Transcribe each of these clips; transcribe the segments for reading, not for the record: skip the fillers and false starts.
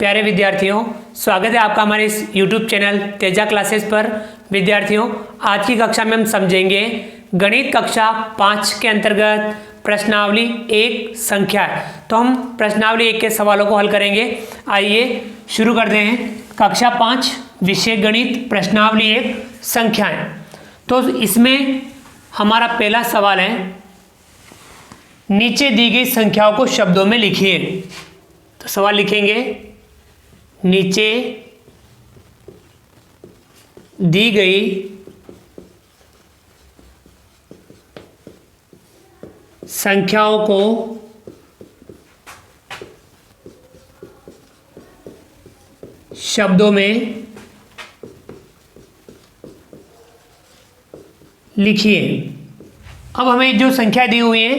प्यारे विद्यार्थियों, स्वागत है आपका हमारे इस YouTube चैनल तेजा क्लासेस पर। विद्यार्थियों, आज की कक्षा में हम समझेंगे गणित कक्षा 5 के अंतर्गत प्रश्नावली 1 संख्या। तो हम प्रश्नावली 1 के सवालों को हल करेंगे। आइए शुरू करते हैं। कक्षा 5 विषय गणित प्रश्नावली 1 संख्याएं। तो इसमें हमारा पहला सवाल है, नीचे दी गई संख्याओं को शब्दों में लिखिए। तो सवाल लिखेंगे, नीचे दी गई संख्याओं को शब्दों में लिखिए। अब हमें जो संख्या दी हुई है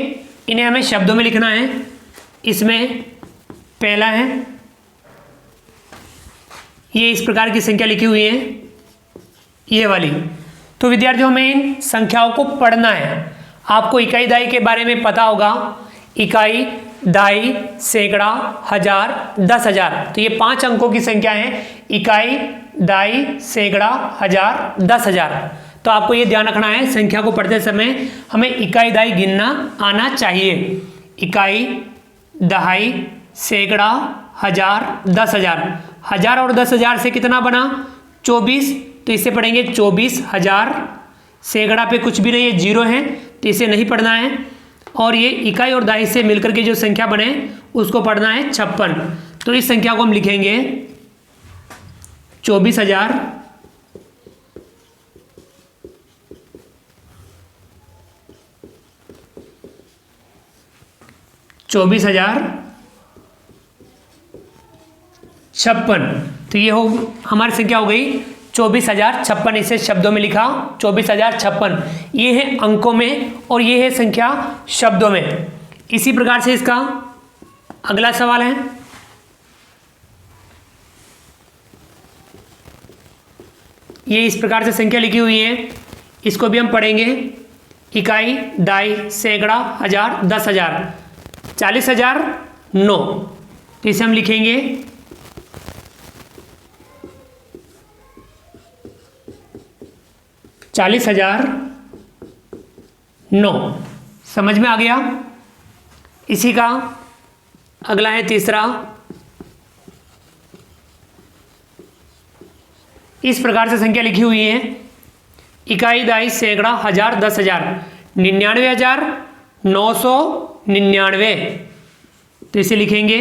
इन्हें हमें शब्दों में लिखना है। इसमें पहला है, ये इस प्रकार की संख्या लिखी हुई है, ये वाली। तो विद्यार्थियों, हमें इन संख्याओं को पढ़ना है। आपको इकाई दहाई के बारे में पता होगा। इकाई, दहाई, सैकड़ा, हजार, 10,000। तो ये 5 अंकों की संख्या है। इकाई, दहाई, सैकड़ा, हजार, 10,000। तो आपको ये ध्यान रखना है, संख्या को पढ़ते समय हमें इकाई दहाई गिनना आना चाहिए। इकाई, दहाई, सैकड़ा, हजार, 10,000। हजार और 10,000 से कितना बना? 24। तो इसे पढ़ेंगे 24,000। सैकड़ा पे कुछ भी नहीं है, 0 है, तो इसे नहीं पढ़ना है। और ये इकाई और दहाई से मिलकर के जो संख्या बने उसको पढ़ना है 56। तो इस संख्या को हम लिखेंगे 24,000 54। तो ये हो हमारी संख्या हो गई 24,056। इसे शब्दों में लिखा 24,056। ये है अंकों में और ये है संख्या शब्दों में। इसी प्रकार से इसका अगला सवाल है, ये इस प्रकार से संख्या लिखी हुई है, इसको भी हम पढ़ेंगे। इकाई, दहाई, सैकड़ा, हजार, 10,000। 40,009। तो इसे हम लिखेंगे 40,009। समझ में आ गया? इसी का अगला है तीसरा। इस प्रकार से संख्या लिखी हुई है, इकाई, दहाई, सैकड़ा, हजार, 10,000। 99,999। तो इसे लिखेंगे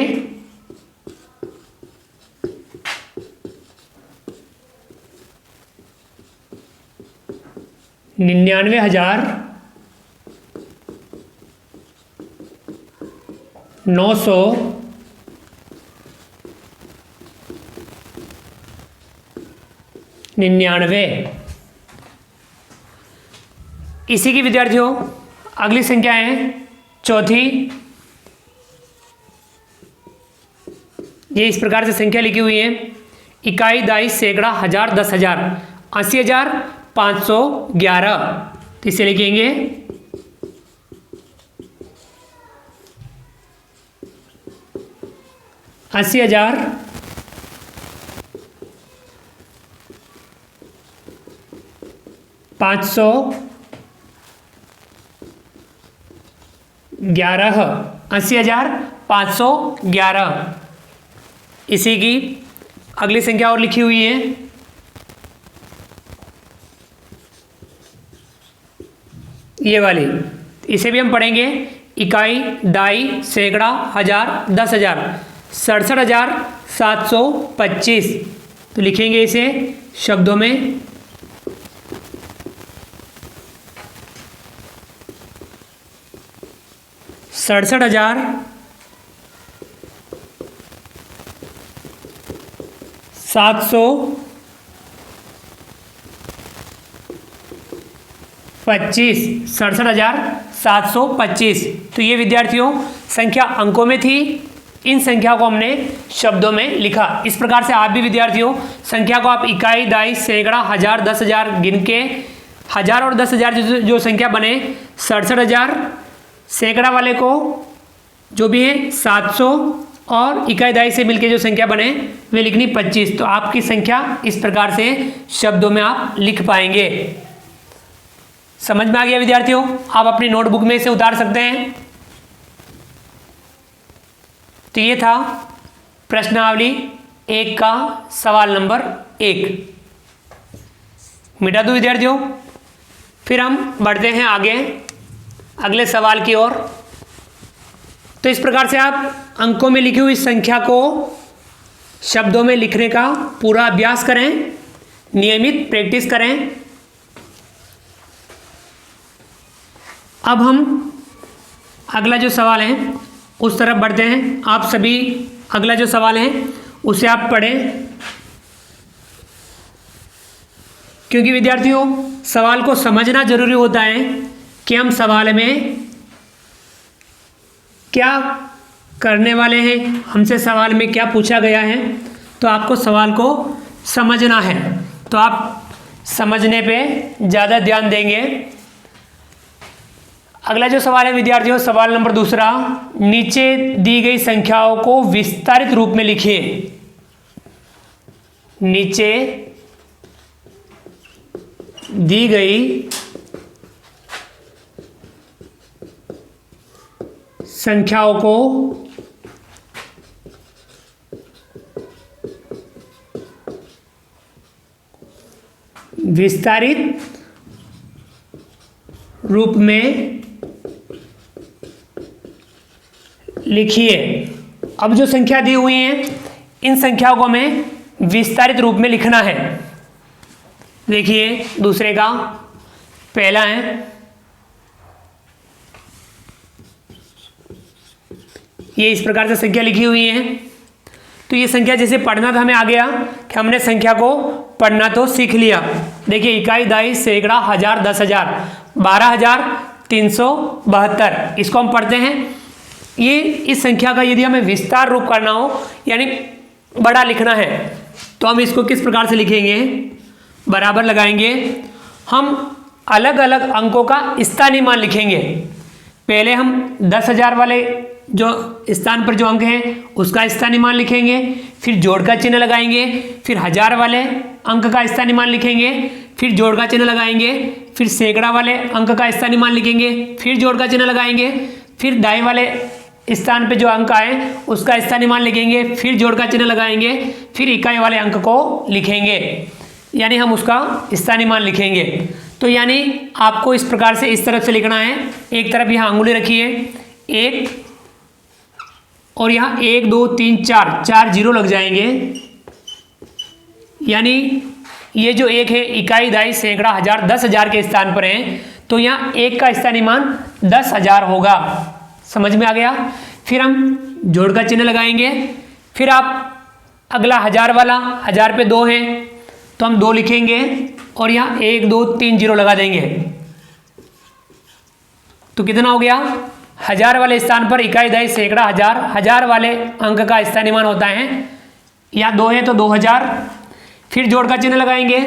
99,999। इसी की विद्यार्थियों अगली संख्या है चौथी। ये इस प्रकार से संख्या लिखी हुई है, इकाई, दहाई, सैकड़ा, हजार, 10,000। 80,511। तो इसे लिखेंगे 80,511। 80,511। इसी की अगली संख्या और लिखी हुई है, ये वाली। इसे भी हम पढ़ेंगे। इकाई, दहाई, सैकड़ा, हजार, 10,000। 67,725। तो लिखेंगे इसे शब्दों में 67,725। 67,725। तो ये विद्यार्थियों संख्या अंकों में थी, इन संख्या को हमने शब्दों में लिखा। इस प्रकार से आप भी विद्यार्थियों संख्या को आप इकाई, दहाई, सैकड़ा, हजार, 10,000 गिन के हजार और 10,000 जो संख्या बने 67,000, सैकड़ा वाले को जो भी है 700 और इकाई दहाई से मिलके जो संख्या बने वे लिखनी 25। तो आपकी संख्या इस प्रकार से शब्दों में आप लिख पाएंगे। समझ में आ गया विद्यार्थियों? आप अपनी नोटबुक में इसे उतार सकते हैं। तो ये था प्रश्नावली 1 का सवाल नंबर 1। मिटा दूं विद्यार्थियों? फिर हम बढ़ते हैं आगे अगले सवाल की ओर। तो इस प्रकार से आप अंकों में लिखी हुई संख्या को शब्दों में लिखने का पूरा अभ्यास करें, नियमित प्रैक्टिस करें। अब हम अगला जो सवाल है उस तरफ बढ़ते हैं। आप सभी अगला जो सवाल है उसे आप पढ़ें, क्योंकि विद्यार्थियों सवाल को समझना जरूरी होता है कि हम सवाल में क्या करने वाले हैं, हमसे सवाल में क्या पूछा गया है। तो आपको सवाल को समझना है, तो आप समझने पे ज़्यादा ध्यान देंगे। अगला जो सवाल है विद्यार्थियों, सवाल नंबर 2, नीचे दी गई संख्याओं को विस्तारित रूप में लिखिए। नीचे दी गई संख्याओं को विस्तारित रूप में लिखिए। अब जो संख्या दी हुई है इन संख्याओं को हमें विस्तारित रूप में लिखना है। देखिए दूसरे का पहला है, ये इस प्रकार से संख्या लिखी हुई है। तो ये संख्या जैसे पढ़ना था हमें आ गया कि हमने संख्या को पढ़ना तो सीख लिया। देखिए इकाई, दहाई, सैकड़ा, हजार, 10,000, 12,372, इसको हम पढ़ते हैं। ये इस संख्या का यदि हमें विस्तार रूप करना हो यानी बड़ा लिखना है तो हम इसको किस प्रकार से लिखेंगे? बराबर लगाएंगे। हम अलग अलग अंकों का स्थानीय मान लिखेंगे। पहले हम 10,000 वाले जो स्थान पर जो अंक हैं उसका स्थानीय मान लिखेंगे, फिर जोड़ का चिन्ह लगाएंगे, फिर 1000 वाले अंक का स्थानीय मान लिखेंगे, फिर जोड़ का चिन्ह लगाएंगे, फिर सैकड़ा वाले अंक का स्थानीय मान लिखेंगे, फिर जोड़ का चिन्ह लगाएंगे, फिर दहाई वाले स्थान पे जो अंक आए उसका स्थानीय मान लिखेंगे, फिर जोड़ का चिन्ह लगाएंगे, फिर इकाई वाले अंक को लिखेंगे, यानी हम उसका स्थानीय मान लिखेंगे। तो यानी आपको इस प्रकार से इस तरफ से लिखना है। एक तरफ यहाँ अंगुली रखिए, 1 और यहाँ 1 2 3 4 जीरो लग जाएंगे। यानी ये जो 1 है इकाई, दहाई, सैकड़ा, हजार, 10,000 के स्थान पर है, तो यहाँ 1 का स्थानीय मान 10,000 होगा। समझ में आ गया? फिर हम जोड़ का चिन्ह लगाएंगे, फिर आप अगला 1000 वाला, 1000 पे 2 है तो हम 2 लिखेंगे और यहाँ 1 2 3 जीरो लगा देंगे। तो कितना हो गया? 1000 वाले स्थान पर इकाई, दहाई, सैकड़ा, हजार, 1000 वाले अंक का स्थानीय मान होता है, यहाँ 2 है तो 2000। फिर जोड़ का चिन्ह लगाएंगे,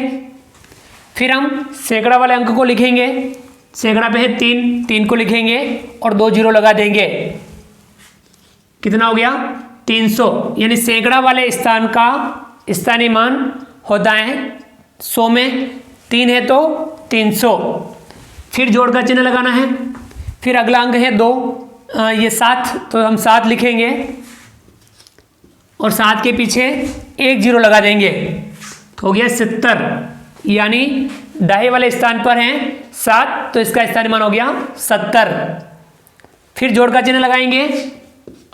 फिर हम सैकड़ा वाले अंक को लिखेंगे, सैकड़ा पे है 3 को लिखेंगे और 2 जीरो लगा देंगे। कितना हो गया? 300। यानी सैकड़ा वाले स्थान का स्थानीय मान होता है 100 में 3 है तो 300। फिर जोड़ का चिन्ह लगाना है, फिर अगला अंक है 2, ये 7 तो हम 7 लिखेंगे और 7 के पीछे 1 जीरो लगा देंगे तो हो गया 70। यानी दहाई वाले स्थान पर हैं 7 तो इसका स्थानीय मान हो गया 70। फिर जोड़ का चिन्ह लगाएंगे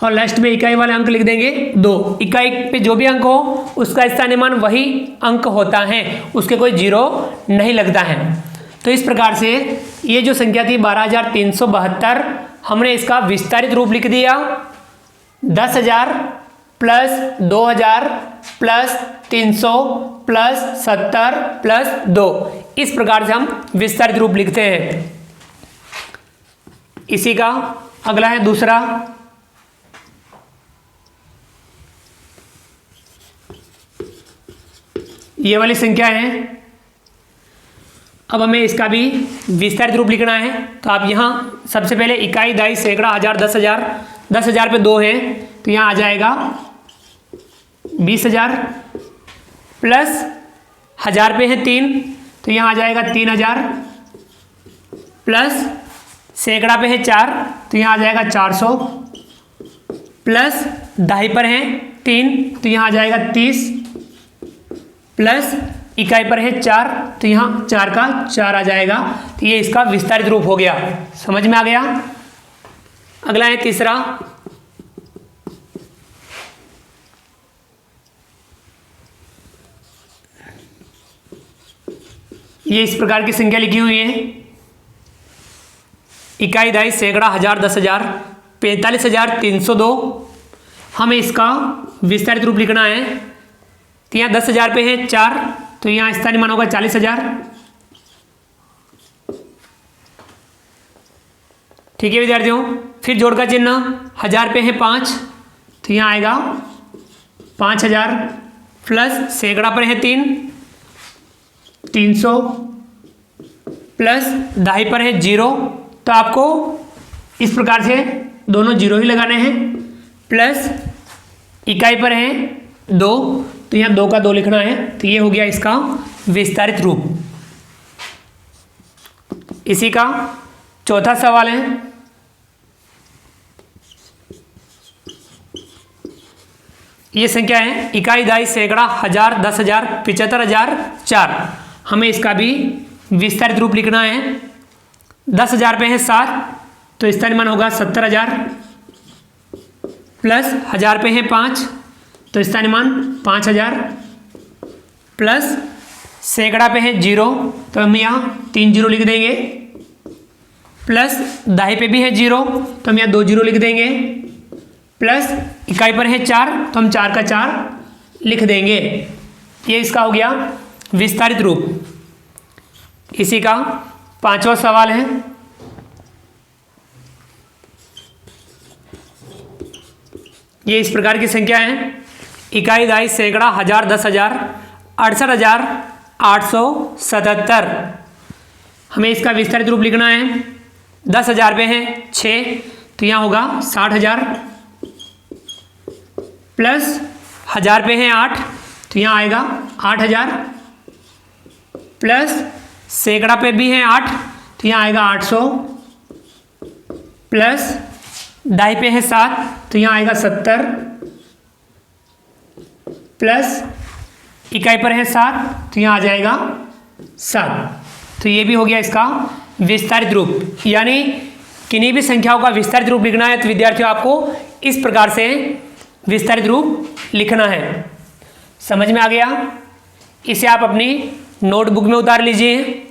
और लास्ट में इकाई वाले अंक लिख देंगे 2। इकाई पे जो भी अंक हो उसका स्थानीय मान वही अंक होता है, उसके कोई जीरो नहीं लगता है। तो इस प्रकार से ये जो संख्या थी 12,372, हमने इसका विस्तारित रूप लिख दिया। 10,000 प्लस 2,000 प्लस 300 प्लस 70 प्लस 2, इस प्रकार से हम विस्तारित रूप लिखते हैं। इसी का अगला है दूसरा। ये वाली संख्या है, अब हमें इसका भी विस्तारित रूप लिखना है। तो आप यहाँ सबसे पहले इकाई, दहाई, सैकड़ा, हजार, 10,000, 10,000 पे 2 है तो यहाँ आ जाएगा 20,000 प्लस 1000 पे है 3 तो यहाँ आ जाएगा 3,000 प्लस सैकड़ा पे है 4 तो यहाँ आ जाएगा 400 प्लस दहाई पर है 3 तो यहाँ आ जाएगा 30 प्लस इकाई पर है 4 तो यहाँ 4 का 4 आ जाएगा। तो ये इसका विस्तारित रूप हो गया। समझ में आ गया। अगला है तीसरा, ये इस प्रकार की संख्या लिखी हुई है, इकाई, दहाई, सैकड़ा, 1000, 10,000, 45,302। हमें इसका विस्तारित रूप लिखना है। तो यहाँ 10,000 पे है 4 तो यहाँ स्थानीय मान होगा 40,000। ठीक है विद्यार्थियों, फिर जोड़ का चिन्ह, 1000 पे है 5 तो यहाँ आएगा 5,000 प्लस सैकड़ा पर है 3 300 प्लस दहाई पर है 0 तो आपको इस प्रकार से दोनों 0 ही लगाने हैं, प्लस इकाई पर है 2 तो यहाँ 2 का 2 लिखना है। तो ये हो गया इसका विस्तारित रूप। इसी का चौथा सवाल है, ये संख्या है इकाई, दहाई, सैकड़ा, 1000, 10,000, 75,000, 4। हमें इसका भी विस्तारित रूप लिखना है। 10,000 पे है 7 तो स्थानीय मान होगा 70,000 प्लस 1000 पे है 5 तो स्थानीय मान 5,000 प्लस सैकड़ा पे है 0 तो हम यहाँ 3 0 लिख देंगे, प्लस दहाई पे भी है 0 तो हम यहाँ 2 0 लिख देंगे, प्लस इकाई पर है 4 तो हम 4 का 4 लिख देंगे। ये इसका हो गया विस्तारित रूप। इसी का पांचवा सवाल है, ये इस प्रकार की संख्या है, इकाई, दहाई, सैकड़ा, 1000, 10,000, 68,877। हमें इसका विस्तारित रूप लिखना है। 10,000 पे है 6 तो यहाँ होगा 60,000 प्लस 1000 पे है 8 तो यहाँ आएगा 8,000 प्लस सैकड़ा पे भी है 8 तो यहाँ आएगा 800 प्लस दहाई पे है 7 तो यहाँ आएगा 70 प्लस इकाई पर है 7 तो यहाँ आ जाएगा 7। तो ये भी हो गया इसका विस्तारित रूप। यानी किन्हीं भी संख्याओं का विस्तारित रूप लिखना है तो विद्यार्थियों आपको इस प्रकार से विस्तारित रूप लिखना है। समझ में आ गया। इसे आप अपनी नोटबुक में उतार लीजिए।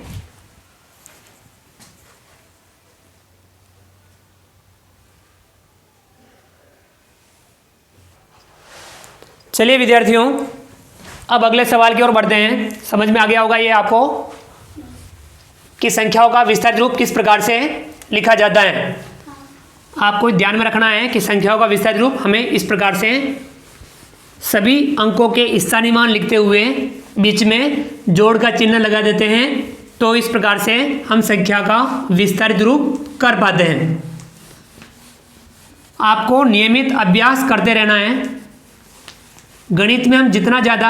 चलिए विद्यार्थियों, अब अगले सवाल की ओर बढ़ते हैं। समझ में आ गया होगा ये आपको कि संख्याओं का विस्तारित रूप किस प्रकार से लिखा जाता है। आपको ध्यान में रखना है कि संख्याओं का विस्तारित रूप हमें इस प्रकार से सभी अंकों के स्थानीय मान लिखते हुए बीच में जोड़ का चिन्ह लगा देते हैं, तो इस प्रकार से हम संख्या का विस्तारित रूप कर पाते हैं। आपको नियमित अभ्यास करते रहना है। गणित में हम जितना ज़्यादा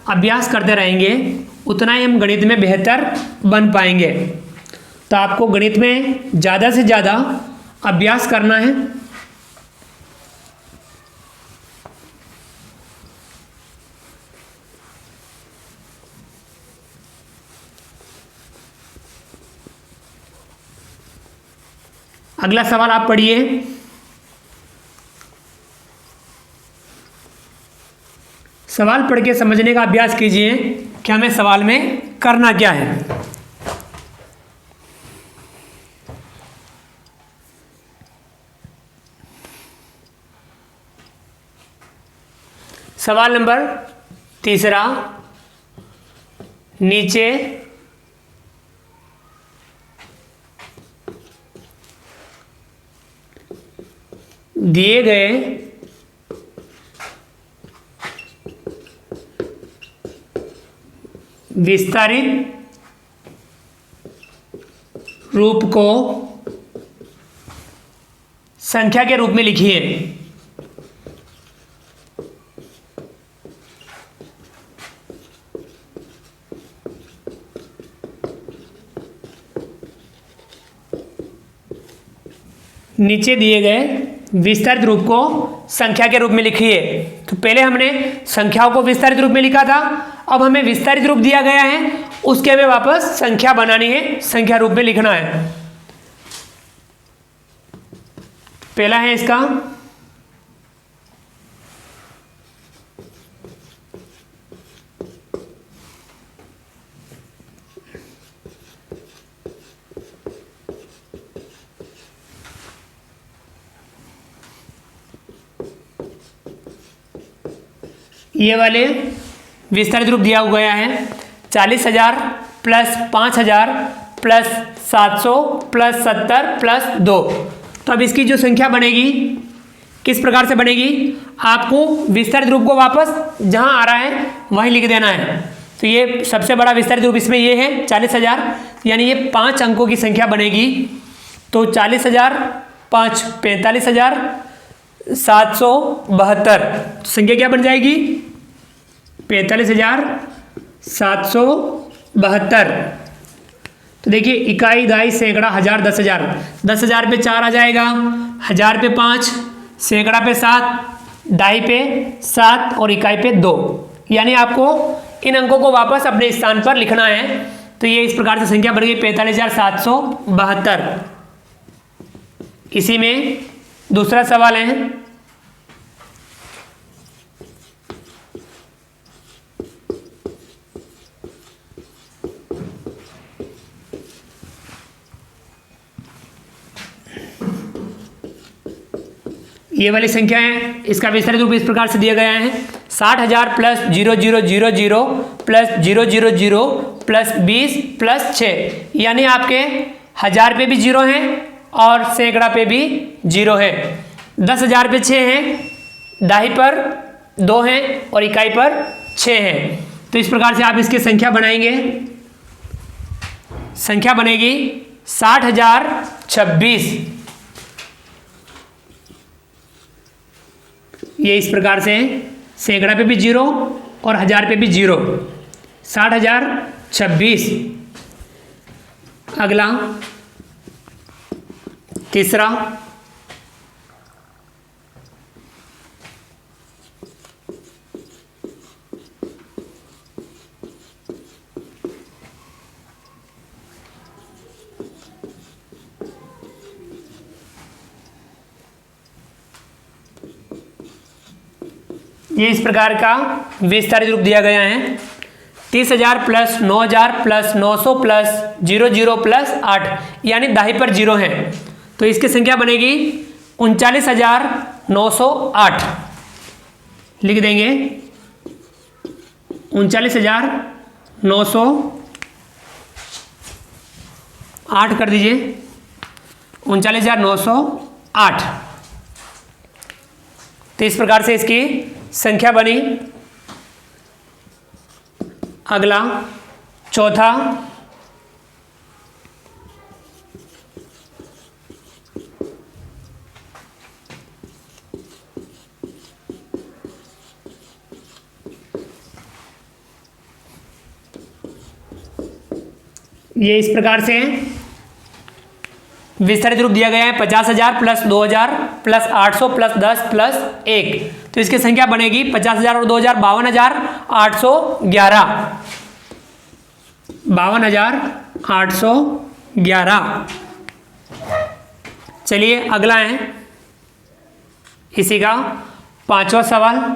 अभ्यास करते रहेंगे उतना ही हम गणित में बेहतर बन पाएंगे। तो आपको गणित में ज़्यादा से ज़्यादा अभ्यास करना है। अगला सवाल आप पढ़िए। सवाल पढ़ के समझने का अभ्यास कीजिए कि हमें सवाल में करना क्या है। सवाल नंबर 3, नीचे दिए गए विस्तारित रूप को संख्या के रूप में लिखिए। नीचे दिए गए विस्तारित रूप को संख्या के रूप में लिखिए। तो पहले हमने संख्याओं को विस्तारित रूप में लिखा था, अब हमें विस्तारित रूप दिया गया है, उसके हमें वापस संख्या बनानी है, संख्या रूप में लिखना है। पहला है इसका ये वाले विस्तारित रूप दिया गया है 40,000 प्लस 5,000 प्लस 700 प्लस 70 प्लस 2। तो अब इसकी जो संख्या बनेगी किस प्रकार से बनेगी, आपको विस्तारित रूप को वापस जहां आ रहा है वहीं लिख देना है। तो ये सबसे बड़ा विस्तारित रूप इसमें ये है 40,000, यानी ये 5 अंकों की संख्या बनेगी। तो 40,000 5 45,772 संख्या क्या बन जाएगी 45,772। तो देखिए इकाई, दाई, सैकड़ा, हजार, 10,000। 10,000 पे 4 आ जाएगा, 1000 पे 5, सैकड़ा पे 7, दाई पे 7 और इकाई पे 2। यानी आपको इन अंकों को वापस अपने स्थान पर लिखना है। तो ये इस प्रकार से संख्या बन गई 45,772। इसी में दूसरा सवाल है ये वाली संख्या है, इसका विस्तारित रूप इस प्रकार से दिया गया है 60,000 प्लस 0000 प्लस 000 प्लस 20 प्लस 6। यानी आपके 1000 पे भी 0 है और सैकड़ा पे भी 0 है। 10,000 पे 6 है, दाही पर 2 है और इकाई पर 6 है। तो इस प्रकार से आप इसकी संख्या बनाएंगे। संख्या बनेगी 60,026। ये इस प्रकार से सैकड़ा पे भी 0 और 1000 पे भी 0, 60,026। अगला तीसरा ये इस प्रकार का विस्तारित रूप दिया गया है 30,000 प्लस 9,000 प्लस 900 प्लस 00 प्लस 8, यानी दाही पर 0 है। तो इसकी संख्या बनेगी 39,908। लिख देंगे 39,908 कर दीजिए, 39,908। तो इस प्रकार से इसकी संख्या बनी। अगला चौथा ये इस प्रकार से विस्तारित रूप दिया गया है 50,000 प्लस 2,000 प्लस 800 प्लस 10 प्लस 1। तो इसकी संख्या बनेगी 50,000 और 2,000 52,811। 52,811। चलिए अगला है इसी का 5वां सवाल।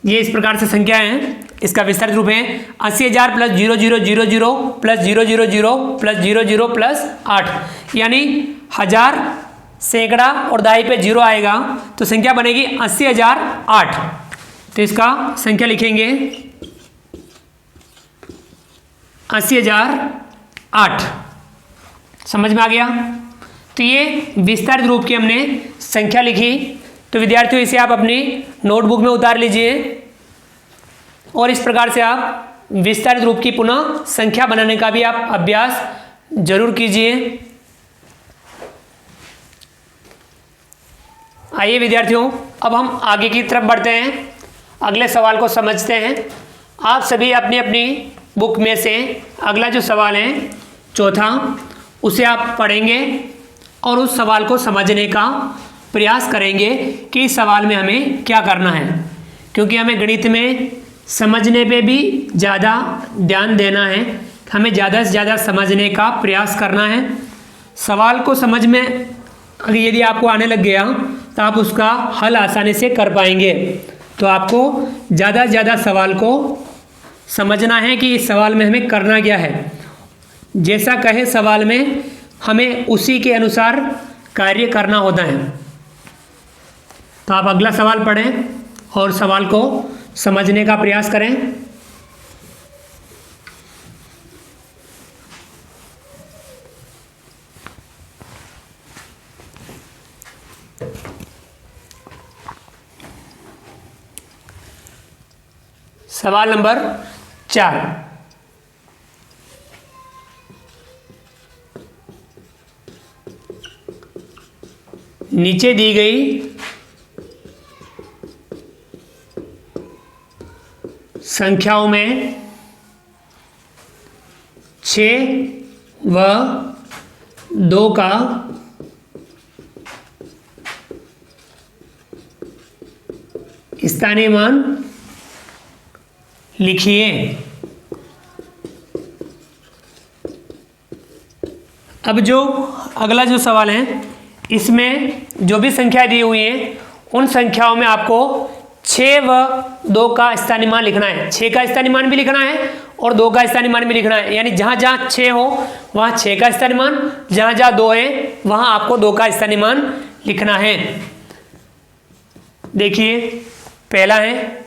ये इस प्रकार से संख्या है, इसका विस्तारित रूप है 80,000 प्लस 0000 प्लस 000 प्लस 00 प्लस 8, यानी 1000 सैकड़ा और दाई पे 0 आएगा। तो संख्या बनेगी 80,008। तो इसका संख्या लिखेंगे 80,008। समझ में आ गया। तो ये विस्तारित रूप की हमने संख्या लिखी। तो विद्यार्थियों इसे आप अपनी नोटबुक में उतार लीजिए और इस प्रकार से आप विस्तारित रूप की पुनः संख्या बनाने का भी आप अभ्यास जरूर कीजिए। आइए विद्यार्थियों, अब हम आगे की तरफ बढ़ते हैं, अगले सवाल को समझते हैं। आप सभी अपनी अपनी बुक में से अगला जो सवाल है चौथा, उसे आप पढ़ेंगे और उस सवाल को समझने का प्रयास करेंगे कि इस सवाल में हमें क्या करना है, क्योंकि हमें गणित में समझने पे भी ज़्यादा ध्यान देना है। हमें ज़्यादा से ज़्यादा समझने का प्रयास करना है। सवाल को समझ में अगर यदि आपको आने लग गया तो आप उसका हल आसानी से कर पाएंगे। तो आपको ज़्यादा से ज़्यादा सवाल को समझना है कि इस सवाल में हमें करना क्या है। जैसा कहे सवाल में हमें उसी के अनुसार कार्य करना होता है। तो आप अगला सवाल पढ़ें और सवाल को समझने का प्रयास करें। सवाल नंबर 4, नीचे दी गई संख्याओं में 6 व 2 का स्थानीय मान लिखिए। अब जो अगला जो सवाल है, इसमें जो भी संख्या दी हुई है उन संख्याओं में आपको 6 व 2 का स्थानीय मान लिखना है। 6 का स्थानीय मान भी लिखना है और 2 का स्थानीय मान भी लिखना है। यानी जहाँ जहाँ 6 हो वहाँ 6 का स्थानीय मान, जहाँ जहाँ 2 है वहाँ आपको 2 का स्थानीय मान लिखना है। देखिए, पहला है,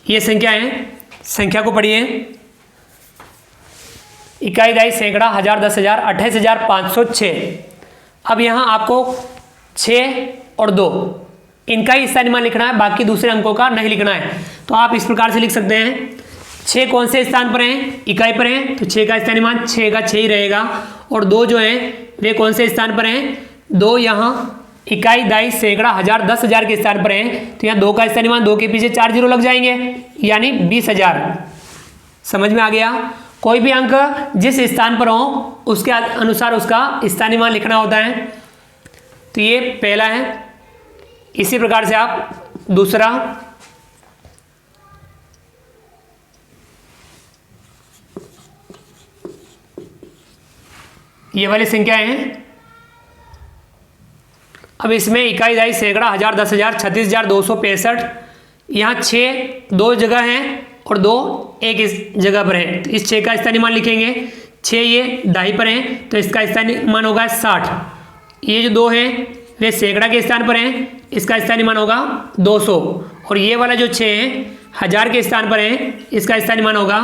ये संख्या है, संख्या को पढ़िए। इकाई, दहाई, सैकड़ा, हजार, 10,000, 28,506। अब यहाँ आपको 6 और 2 इनका ही स्थानीय मान लिखना है, बाकी दूसरे अंकों का नहीं लिखना है। तो आप इस प्रकार से लिख सकते हैं, 6 कौन से स्थान पर हैं? इकाई पर हैं, तो 6 का स्थानीय मान 6 का 6 ही रहेगा। और 2 जो हैं वे कौन से स्थान पर हैं? 2 यहाँ इकाई, दहाई, सैकड़ा, हजार, 10,000 के स्थान पर हैं, तो यहाँ 2 का स्थानीय मान 2 के पीछे 4 जीरो लग जाएंगे, यानी 20,000। समझ में आ गया? कोई भी अंक जिस स्थान पर हो उसके अनुसार उसका स्थानीय मान लिखना होता है। तो ये पहला है। इसी प्रकार से आप दूसरा, ये वाली संख्याएं हैं। अब इसमें इकाई, दहाई, सैकड़ा, हजार, 10,000, 36,265। यहाँ 6 2 जगह हैं और 2 एक इस जगह पर है, तो इस 6 का स्थानीय मान लिखेंगे। 6 ये दहाई पर हैं, तो इसका स्थानीय मान होगा 60। ये जो 2 हैं वे सैकड़ा के स्थान पर हैं, इसका स्थानीय मान होगा 200। और ये वाला जो 6 है हजार के स्थान पर है, इसका स्थानीय मान होगा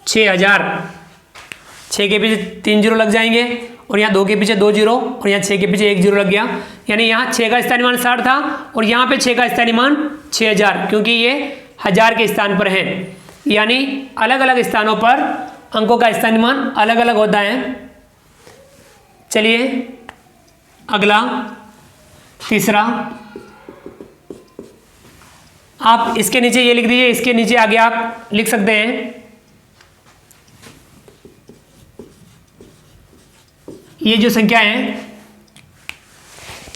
6,000। 6 के पीछे 3 जीरो लग जाएंगे और यहाँ 2 के पीछे 2 जीरो और यहाँ 6 के पीछे 1 जीरो लग गया। यानी यहाँ 6 का स्थानीय मान 60 था और यहाँ पे 6 का स्थानीय मान 6,000, क्योंकि ये हजार के स्थान पर है। यानी अलग अलग स्थानों पर अंकों का स्थानीय मान अलग अलग होता है। चलिए अगला, तीसरा, आप इसके नीचे ये लिख दीजिए, इसके नीचे आगे आप लिख सकते हैं, ये जो संख्या है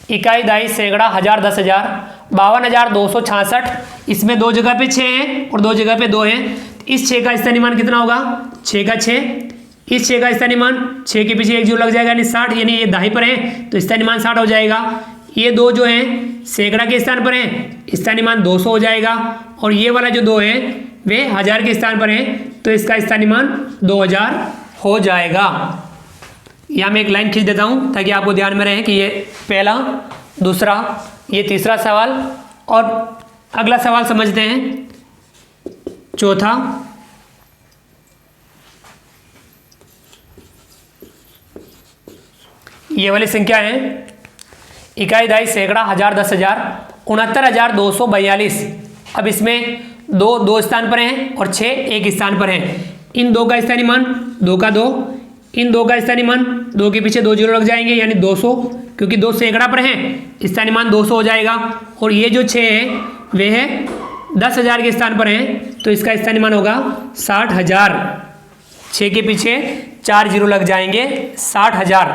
इकाई, दहाई, सैकड़ा, हजार, 10,000, 52,266। इसमें 2 जगह पे 6 हैं और 2 जगह पे 2 हैं। इस 6 का स्थानीय मान कितना होगा? 6 का 6। इस 6 का स्थानीय मान 6 के पीछे 1 जीरो लग जाएगा, यानी 60। यानी ये दहाई पर है तो स्थानीय मान 60 हो जाएगा। ये 2 जो हैं सैकड़ा के स्थान पर हैं, स्थानीय मान 200 हो जाएगा। और ये वाला जो 2 है वे हजार के स्थान पर हैं, तो इसका स्थानीय मान 2000 हो जाएगा। यहाँ मैं एक लाइन खींच देता हूँ ताकि आपको ध्यान में रहे कि ये पहला, दूसरा, ये तीसरा सवाल। और अगला सवाल समझते हैं, चौथा। ये वाली संख्या है इकाई, दहाई, सैकड़ा, हजार, 10,000, 69,242। अब इसमें 2 स्थान पर हैं और 6 एक स्थान पर हैं। इन 2 का स्थानीय मान 2 का 2, इन दो का स्थानीय मान, दो के पीछे 2 जीरो लग जाएंगे यानी 200, क्योंकि 2 सैकड़ा पर है, स्थानीय मान 200 हो जाएगा। और ये जो 6 है वे है 10,000 के स्थान पर है, तो इसका स्थानीय मान होगा 60,000। 6 के पीछे 4 जीरो लग जाएंगे, 60,000।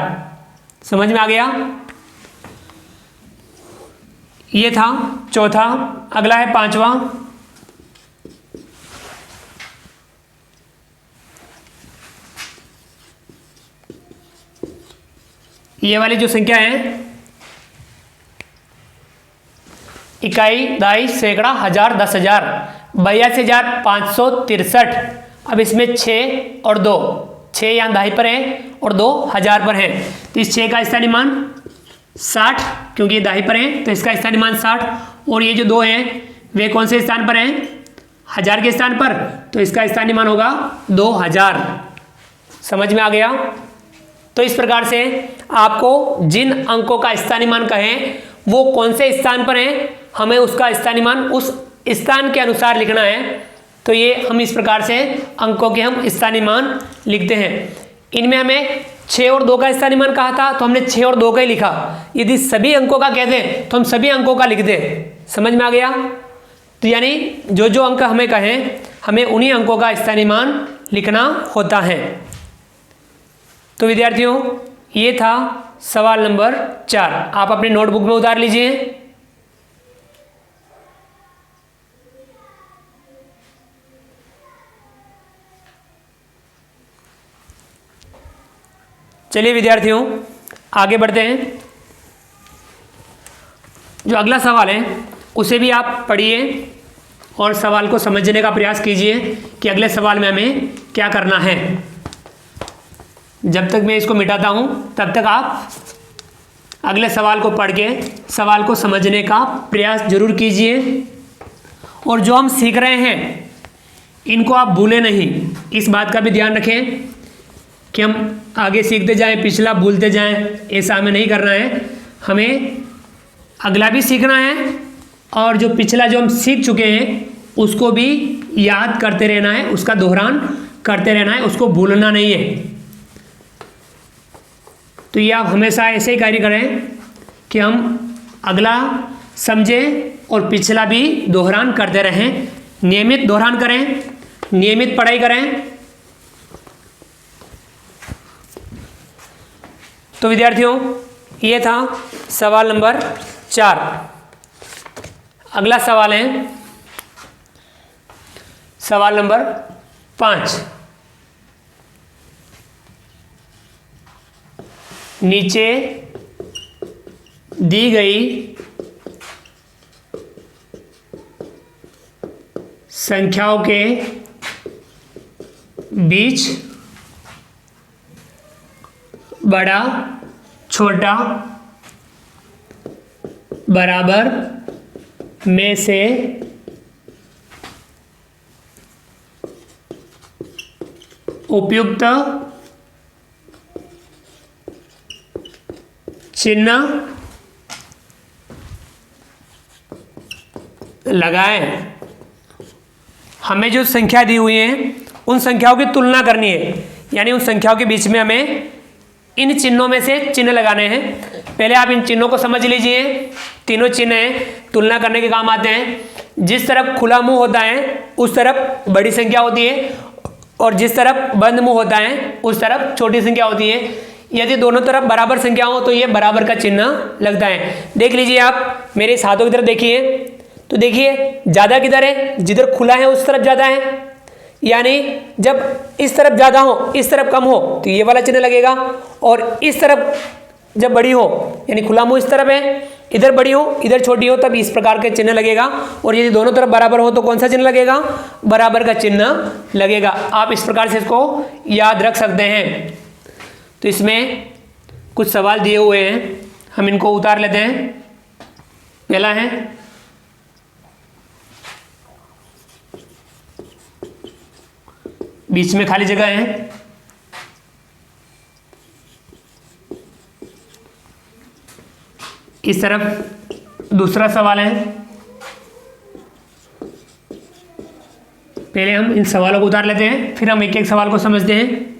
समझ में आ गया? ये था चौथा। अगला है पांचवा। ये वाली जो संख्या है, इकाई, दाई, सैकड़ा, हजार, 10,000, 82,563। अब इसमें 6 और 2, 6 यहाँ दाई पर है और 2 हजार पर है, तो इस 6 का स्थानीय मान 60, क्योंकि ये दाई पर है तो इसका स्थानीय मान 60। और ये जो 2 हैं वे कौन से स्थान पर हैं? हजार के स्थान पर, तो इसका स्थानीय मान होगा 2000। समझ में आ गया? तो इस प्रकार से आपको जिन अंकों का स्थानीय मान कहें वो कौन से स्थान पर हैं, हमें उसका स्थानीय मान उस स्थान के अनुसार लिखना है। तो ये हम इस प्रकार से अंकों के हम स्थानीय मान लिखते हैं। इनमें हमें 6 और 2 का स्थानीय मान कहा था, तो हमने 6 और 2 का ही लिखा। यदि सभी अंकों का कहते तो हम सभी अंकों का लिख दें। समझ में आ गया? तो यानी जो जो अंक हमें कहें, हमें उन्हीं अंकों का स्थानीय मान लिखना होता है। तो विद्यार्थियों, ये था सवाल नंबर 4। आप अपनी नोटबुक में उतार लीजिए। चलिए विद्यार्थियों, आगे बढ़ते हैं। जो अगला सवाल है उसे भी आप पढ़िए और सवाल को समझने का प्रयास कीजिए कि अगले सवाल में हमें क्या करना है। जब तक मैं इसको मिटाता हूं तब तक आप अगले सवाल को पढ़ के सवाल को समझने का प्रयास जरूर कीजिए। और जो हम सीख रहे हैं इनको आप भूलें नहीं, इस बात का भी ध्यान रखें कि हम आगे सीखते जाएं, पिछला भूलते जाएं, ऐसा हमें नहीं करना है। हमें अगला भी सीखना है और जो पिछला जो हम सीख चुके हैं उसको भी याद करते रहना है, उसका दोहरान करते रहना है, उसको भूलना नहीं है। तो ये आप हमेशा ऐसे ही कार्य करें कि हम अगला समझें और पिछला भी दोहरान करते रहें। नियमित दोहरान करें, नियमित पढ़ाई करें। तो विद्यार्थियों, ये था सवाल नंबर 4। अगला सवाल है सवाल नंबर 5। नीचे दी गई संख्याओं के बीच बड़ा, छोटा, बराबर में से उपयुक्त चिन्ह लगाएं। हमें जो संख्या दी हुई है उन संख्याओं की तुलना करनी है, यानी उन संख्याओं के बीच में हमें इन चिन्हों में से चिन्ह लगाने हैं। पहले आप इन चिन्हों को समझ लीजिए। तीनों चिन्ह हैं, तुलना करने के काम आते हैं। जिस तरफ खुला मुंह होता है उस तरफ बड़ी संख्या होती है और जिस तरफ बंद मुंह होता है उस तरफ छोटी संख्या होती है। यदि दोनों तरफ बराबर संख्या हो तो ये बराबर का चिन्ह लगता है। देख लीजिए, आप मेरे इस हाथों की तरफ देखिए, तो देखिए ज़्यादा किधर है? जिधर खुला है उस तरफ ज़्यादा है, यानी जब इस तरफ ज़्यादा हो इस तरफ कम हो तो ये वाला चिन्ह लगेगा। और इस तरफ जब बड़ी हो, यानी खुला मुंह इस तरफ है, इधर बड़ी हो इधर छोटी हो, तब इस प्रकार के चिन्ह लगेगा। और यदि दोनों तरफ बराबर हो तो कौन सा चिन्ह लगेगा? बराबर का चिन्ह लगेगा। आप इस प्रकार से इसको याद रख सकते हैं। तो इसमें कुछ सवाल दिए हुए हैं, हम इनको उतार लेते हैं। पहला है बीच में खाली जगह है, इस तरफ दूसरा सवाल है। पहले हम इन सवालों को उतार लेते हैं, फिर हम एक एक सवाल को समझते हैं।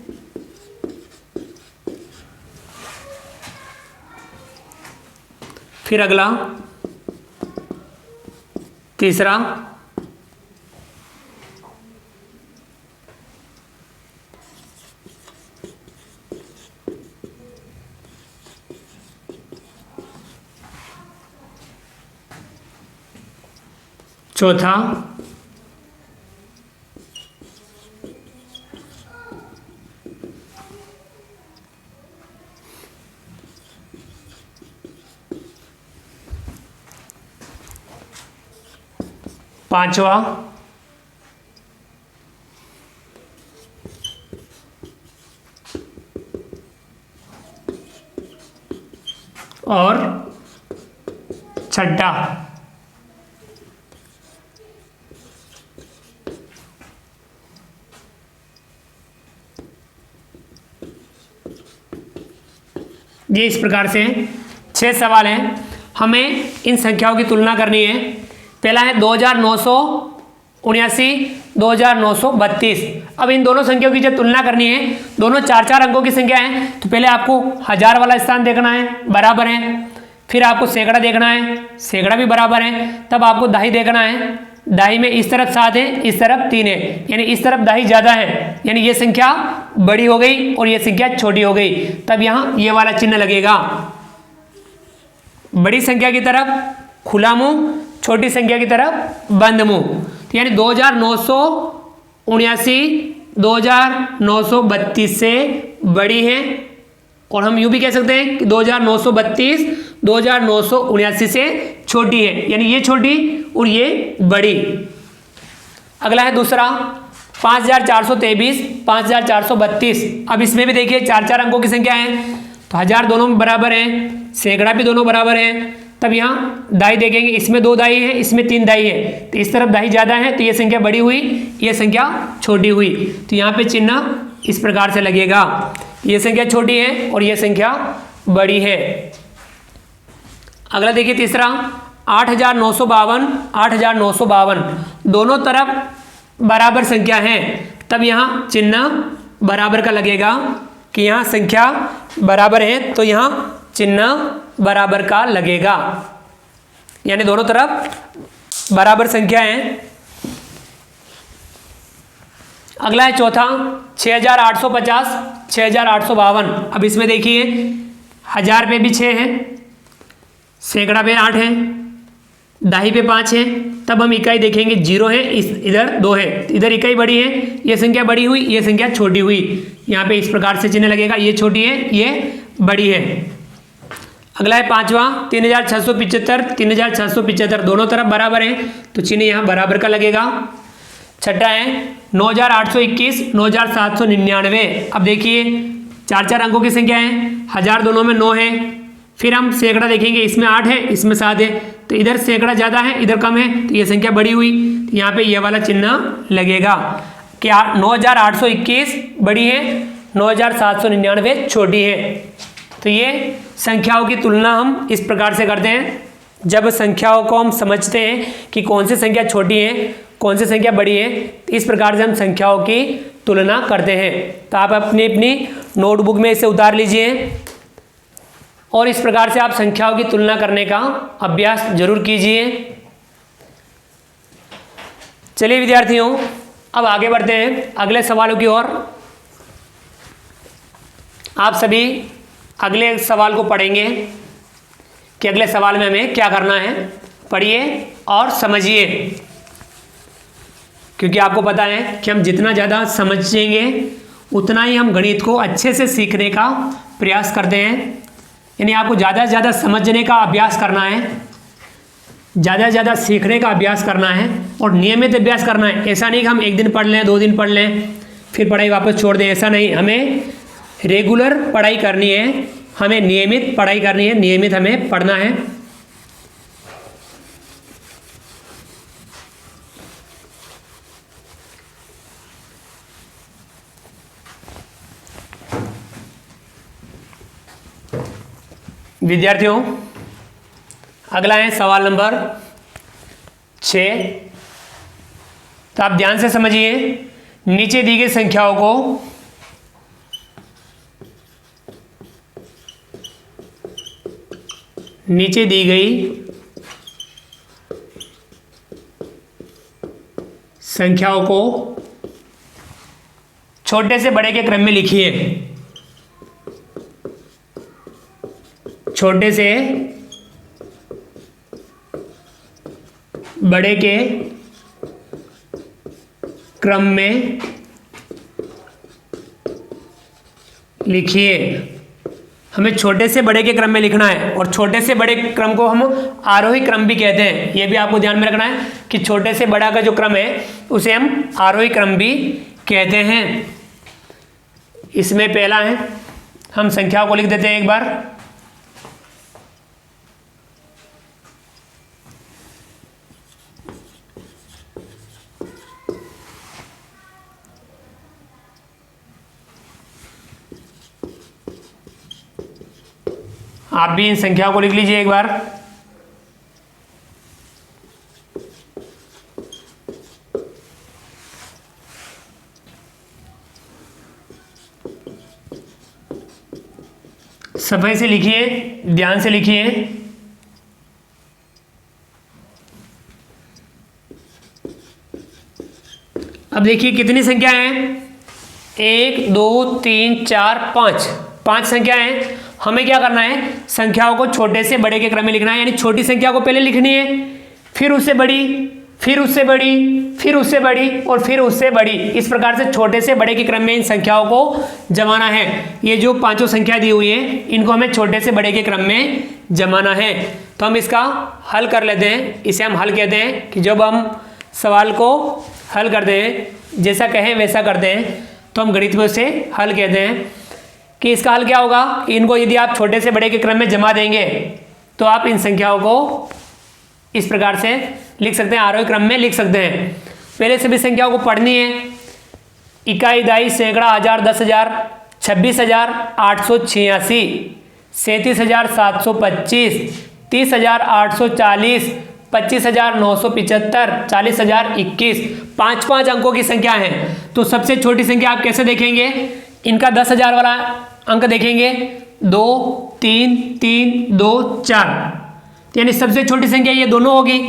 फिर अगला, तीसरा, चौथा, पांचवा, और छठा। ये इस प्रकार से 6 सवाल हैं, हमें इन संख्याओं की तुलना करनी है। पहला है 2979, 2932। अब इन दोनों संख्याओं की जब तुलना करनी है, दोनों 4-4 अंकों की संख्या है, तो पहले आपको हजार वाला स्थान देखना है, बराबर है। फिर आपको सैकड़ा देखना है, सैकड़ा भी बराबर है। तब आपको दहाई देखना है, दहाई में इस तरफ 7 है, इस तरफ 3 है, यानी इस तरफ दहाई ज़्यादा है, यानी ये संख्या बड़ी हो गई और ये संख्या छोटी हो गई। तब यहाँ ये वाला चिन्ह लगेगा। बड़ी संख्या की तरफ खुला मुंह, छोटी संख्या की तरफ बंद मुंह। तो यानी 2979 2932 से बड़ी है, और हम यूं भी कह सकते हैं कि 2932 2979 से छोटी है, यानी ये छोटी और ये बड़ी। अगला है दूसरा 5423 5432। अब इसमें भी देखिए 4-4 अंकों की संख्या है, तो हजार दोनों में बराबर है, सैकड़ा भी दोनों बराबर है। तब यहाँ दाई देखेंगे, इसमें 2 दाई है, इसमें 3 दाई है, तो इस तरफ दाई ज़्यादा है, तो ये संख्या बड़ी हुई, ये संख्या छोटी हुई। तो यहाँ पे चिन्ह इस प्रकार से लगेगा, ये संख्या छोटी है और ये संख्या बड़ी है। अगला देखिए तीसरा 8952 8952, दोनों तरफ बराबर संख्या है। तब यहाँ चिन्ह बराबर का लगेगा कि यहाँ संख्या बराबर है, तो यहाँ चिन्ह बराबर का लगेगा, यानी दोनों तरफ बराबर संख्या है। अगला है चौथा 6850 6852। अब इसमें देखिए हजार पे भी 6 है, सैकड़ा पे 8 है, दहाई पे 5 है। तब हम इकाई देखेंगे 0 है, इधर 2 है, इधर इकाई बड़ी है, ये संख्या बड़ी हुई, ये संख्या छोटी हुई। यहाँ पे इस प्रकार से चिन्ह लगेगा, ये छोटी है, ये बड़ी है। अगला है पांचवा 3675 3675, दोनों तरफ बराबर है, तो चिन्ह यहाँ बराबर का लगेगा। छठा है 9821 9799। अब देखिए 4-4 अंकों की संख्या है, हजार दोनों में 9 है। फिर हम सैकड़ा देखेंगे, इसमें 8 है, इसमें 7 है, तो इधर सैकड़ा ज़्यादा है, इधर कम है, तो ये संख्या बड़ी हुई, तो यहाँ पे ये वाला चिन्ह लगेगा कि 9821 बड़ी है, 9799 छोटी है। तो ये संख्याओं की तुलना हम इस प्रकार से करते हैं। जब संख्याओं को हम समझते हैं कि कौन सी संख्या छोटी है, कौन सी संख्या बड़ी है, तो इस प्रकार से हम संख्याओं की तुलना करते हैं। तो आप अपनी अपनी नोटबुक में इसे उतार लीजिए और इस प्रकार से आप संख्याओं की तुलना करने का अभ्यास जरूर कीजिए। चलिए विद्यार्थियों, अब आगे बढ़ते हैं अगले सवालों की ओर। आप सभी अगले सवाल को पढ़ेंगे कि अगले सवाल में हमें क्या करना है। पढ़िए और समझिए, क्योंकि आपको पता है कि हम जितना ज़्यादा समझेंगे उतना ही हम गणित को अच्छे से सीखने का प्रयास करते हैं। यानी आपको ज़्यादा से ज़्यादा समझने का अभ्यास करना है, ज़्यादा से ज़्यादा सीखने का अभ्यास करना है और नियमित अभ्यास करना है। ऐसा नहीं कि हम 1 दिन पढ़ लें, 2 दिन पढ़ लें, फिर पढ़ाई वापस छोड़ दें, ऐसा नहीं। हमें रेगुलर पढ़ाई करनी है, हमें नियमित पढ़ाई करनी है, नियमित हमें पढ़ना है। विद्यार्थियों, अगला है सवाल नंबर 6। तो आप ध्यान से समझिए, नीचे दी गई संख्याओं को नीचे दी गई संख्याओं को छोटे से बड़े के क्रम में लिखिए। छोटे से बड़े के क्रम में लिखिए। हमें छोटे से बड़े के क्रम में लिखना है, और छोटे से बड़े क्रम को हम आरोही क्रम भी कहते हैं। यह भी आपको ध्यान में रखना है कि छोटे से बड़ा का जो क्रम है उसे हम आरोही क्रम भी कहते हैं। इसमें पहला है, हम संख्याओं को लिख देते हैं एक बार। आप भी इन संख्याओं को लिख लीजिए एक बार। सफाई से लिखिए, ध्यान से लिखिए। अब देखिए कितनी संख्या है, 1 2 3 4 5, 5 संख्या है। हमें क्या करना है, संख्याओं को छोटे से बड़े के क्रम में लिखना है। यानी छोटी संख्या को पहले लिखनी है, फिर उससे बड़ी, फिर उससे बड़ी, फिर उससे बड़ी और फिर उससे बड़ी। इस प्रकार से छोटे से बड़े के क्रम में इन संख्याओं को जमाना है। ये जो पांचों संख्या दी हुई है इनको हमें छोटे से बड़े के क्रम में जमाना है। तो हम इसका हल कर लेते हैं। इसे हम हल कहते हैं कि जब हम सवाल को हल करते हैं, जैसा कहें वैसा करते हैं, तो हम गणित में उसे हल कहते हैं। कि इसका हल क्या होगा, इनको यदि आप छोटे से बड़े के क्रम में जमा देंगे तो आप इन संख्याओं को इस प्रकार से लिख सकते हैं, आरोही क्रम में लिख सकते हैं। पहले सभी संख्याओं को पढ़नी है। इकाई, दाई, सैकड़ा, हजार, 10,000, 26,886, 37,725, 30,840, 25,975, 40,021। 5-5 अंकों की संख्या है। तो सबसे छोटी संख्या आप कैसे देखेंगे, इनका 10,000 वाला अंक देखेंगे, 2 3 3 2 4, यानी सबसे छोटी संख्या ये दोनों होगी।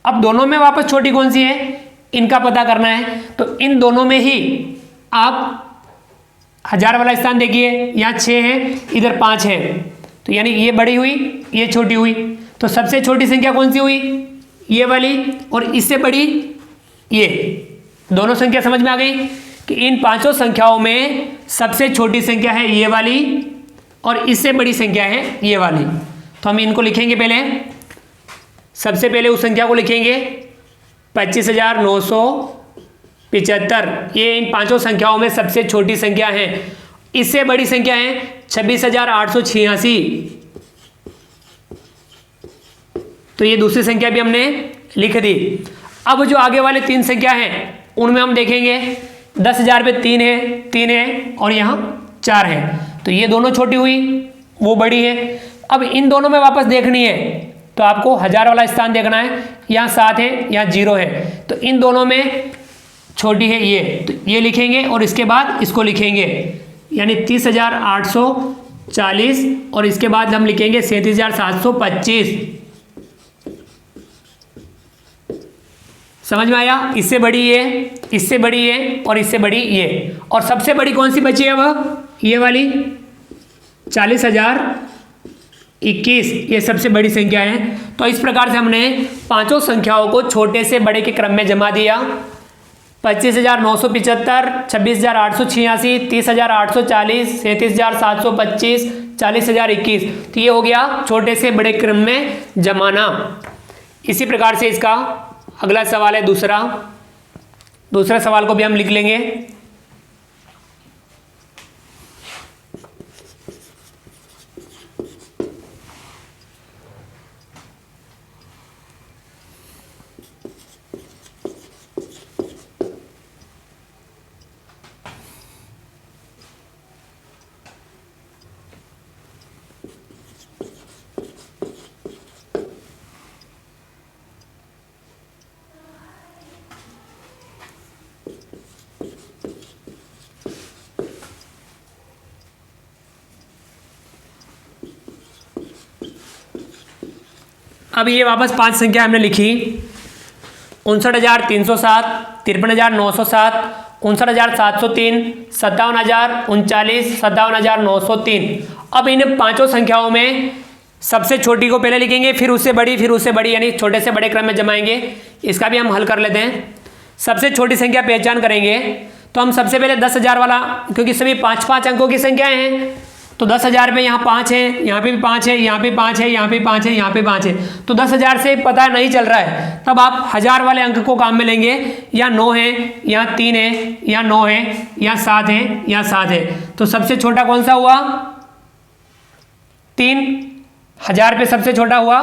अब दोनों में वापस छोटी कौन सी है, इनका पता करना है। तो इन दोनों में ही आप 1000 वाला स्थान देखिए, यहाँ 6 है, इधर 5 है, तो यानी ये बड़ी हुई, ये छोटी हुई। तो सबसे छोटी संख्या कौन सी हुई, ये वाली, और इससे बड़ी ये। दोनों संख्या समझ में आ गई कि इन पांचों संख्याओं में सबसे छोटी संख्या है ये वाली और इससे बड़ी संख्या है ये वाली। तो हम इनको लिखेंगे। पहले सबसे पहले उस संख्या को लिखेंगे 25,975। ये इन पांचों संख्याओं में सबसे छोटी संख्या है। इससे बड़ी संख्या है 26,886। तो ये दूसरी संख्या भी हमने लिख दी। अब जो आगे वाले 3 संख्या हैं उनमें हम देखेंगे 10,000 पे 3 है और यहाँ 4 है, तो ये दोनों छोटी हुई, वो बड़ी है। अब इन दोनों में वापस देखनी है तो आपको 1000 वाला स्थान देखना है, यहाँ 7 है, यहाँ 0 है, तो इन दोनों में छोटी है ये, तो ये लिखेंगे और इसके बाद इसको लिखेंगे, यानी 30,840 और इसके बाद हम लिखेंगे 37,725। समझ में आया, इससे बड़ी ये, इससे बड़ी ये और इससे बड़ी ये, और सबसे बड़ी कौन सी बची है, वह ये वाली 40,021, ये सबसे बड़ी संख्या है। तो इस प्रकार से हमने पांचों संख्याओं को छोटे से बड़े के क्रम में जमा दिया। 25,975, 26,886, 30,840, 37,725, 40,021। तो ये हो गया छोटे से बड़े क्रम में जमाना। इसी प्रकार से इसका अगला सवाल है दूसरा सवाल को भी हम लिख लेंगे। अब ये वापस 5 संख्या हमने लिखी, 59,307, 53,907, 59,703, 57,039, 57,903। अब इन पांचों संख्याओं में सबसे छोटी को पहले लिखेंगे, फिर उससे बड़ी, फिर उससे बड़ी, यानी छोटे से बड़े क्रम में जमाएंगे। इसका भी हम हल कर लेते हैं। सबसे छोटी संख्या पहचान करेंगे तो हम सबसे पहले 10,000 वाला, क्योंकि सभी 5-5 अंकों की संख्याएं हैं, तो 10,000 में यहाँ 5 है, यहाँ पे भी 5 है, यहाँ पे 5 है, यहाँ पे 5 है, यहाँ पे 5 है, तो 10,000 से पता नहीं चल रहा है, तब आप 1000 वाले अंक को काम में लेंगे। यहाँ 9 है, यहाँ 3 है, यहाँ 9 है, यहाँ 7 है, यहाँ 7 है, तो सबसे छोटा कौन सा हुआ? 3। 1000 पे सबसे छोटा हुआ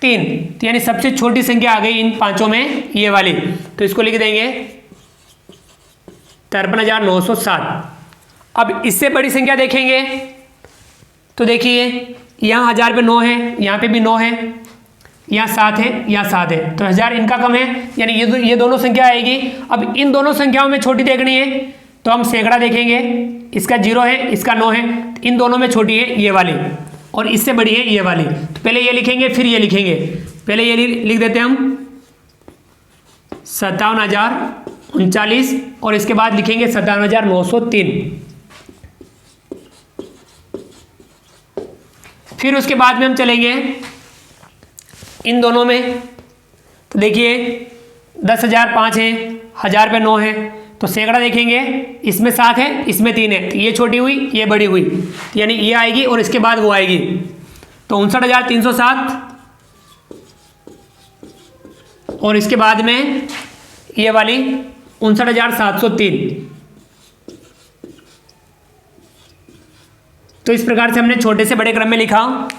3, तो यानी सबसे छोटी संख्या आ गई इन पांचों में ये वाली, तो इसको लिख देंगे 53,907। अब इससे बड़ी संख्या देखेंगे तो देखिए यहाँ 1000 पे 9 है, यहाँ पे भी 9 है, यहाँ 7 है, यहाँ 7 है, तो 1000 इनका कम है, यानी ये दोनों संख्या आएगी। अब इन दोनों संख्याओं में छोटी देखनी है तो हम सैकड़ा देखेंगे, इसका 0 है, इसका 9 है, इन दोनों में छोटी है ये वाली और इससे बड़ी है ये वाली, तो पहले ये लिखेंगे फिर ये लिखेंगे। पहले ये लिख देते हैं हम 57,039 और इसके बाद लिखेंगे 57,903। फिर उसके बाद में हम चलेंगे इन दोनों में, तो देखिए 10,000 5 है, 1000 पे 9 है, तो सैकड़ा देखेंगे, इसमें 7 है, इसमें 3 है, तो ये छोटी हुई, ये बड़ी हुई, तो यानी ये आएगी और इसके बाद वो आएगी, तो 59,307 और इसके बाद में ये वाली 59,703। तो इस प्रकार से हमने छोटे से बड़े क्रम में लिखा